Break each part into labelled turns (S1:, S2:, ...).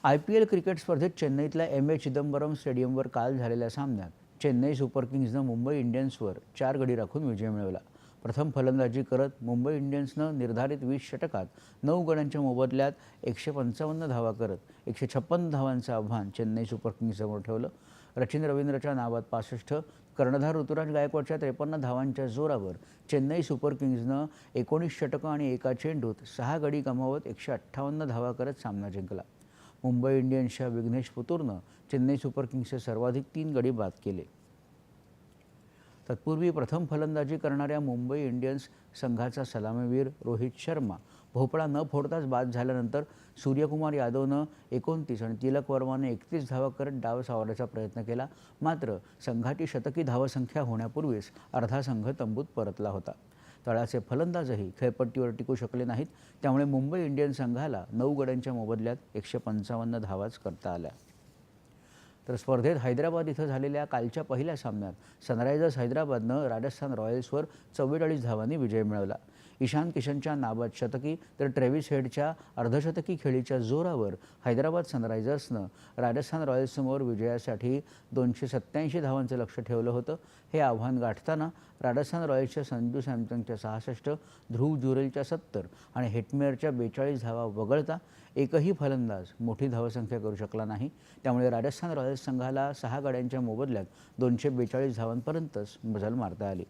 S1: IPL cricket स्पर्धेत चेन्नईतल्या M.A. Chidambaram स्टेडियमवर काल झालेल्या सामन्यात चेन्नई सुपर किंग्जनं मुंबई इंडियन्सवर 4 गडी राखून विजय मिळवला. प्रथम फलंदाजी करत मुंबई इंडियन्सनं निर्धारित 20 षटकात 9 गड्यांच्या मोबदल्यात 155 धावा करत 156 धावांचं आव्हान चेन्नई सुपर किंग्जसमोर ठेवलं. सचिन रवींद्रच्या नावात 65, कर्णधार ऋतुराज गायकवाडच्या 53 धावांच्या जोरावर चेन्नई सुपर किंग्जनं 19 षटकं आणि एका चेंडूत 6 गडी गमावत 158 धावा करत सामना जिंकला. मुंबई इंडियन्सच्या विघ्नेश पुतूरनं चेन्नई सुपर किंग्सचे सर्वाधिक 3 गडी बाद केले. तत्पूर्वी प्रथम फलंदाजी करणाऱ्या मुंबई इंडियन्स संघाचा सलामीवीर रोहित शर्मा भोपळा न फोडताच बाद झाल्यानंतर सूर्यकुमार यादवनं 29 आणि तिलक वर्मानं 31 धावा करत डाव सावरायचा प्रयत्न केला. मात्र संघाची शतकी धावसंख्या होण्यापूर्वीच अर्धा संघ तंबूत परतला होता. तळाचे फलंदाजही खेळपट्टीवर टिकू शकले नाहीत. त्यामुळे मुंबई इंडियन्स संघाला 9 गड्यांच्या मोबदल्यात 155 धावाच करता आल्या. तर स्पर्धेत हैदराबाद इथं झालेल्या कालच्या पहिल्या सामन्यात सनरायझर्स हैदराबादनं राजस्थान रॉयल्सवर 44 धावांनी विजय मिळवला. ईशान किशनच्या नाबाद शतकी तर ट्रेव्हिस हेडच्या अर्धशतकी खेळीच्या जोरावर हैदराबाद सनरायझर्सनं राजस्थान रॉयल्ससमोर विजयासाठी 287 धावांचं लक्ष्य ठेवलं होतं. हे आव्हान गाठताना राजस्थान रॉयल्सच्या संजू सॅमसनच्या 66, ध्रुव जुरेलच्या 70 आणि हेटमेअरच्या 42 धावा वगळता एकही फलंदाज मोठी धावसंख्या करू शकला नाही. त्यामुळे राजस्थान रॉयल्स संघाला 6 गड्यांच्या मोबदल्यात 242 धावांपर्यंतच मजल मारता आली.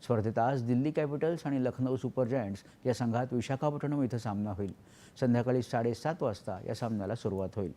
S1: स्पर्धेत आज दिल्ली कॅपिटल्स आणि लखनौ सुपर जायंट्स या संघात विशाखापट्टणम इथं सामना होईल. संध्याकाळी 7:30 वाजता या सामन्याला सुरुवात होईल.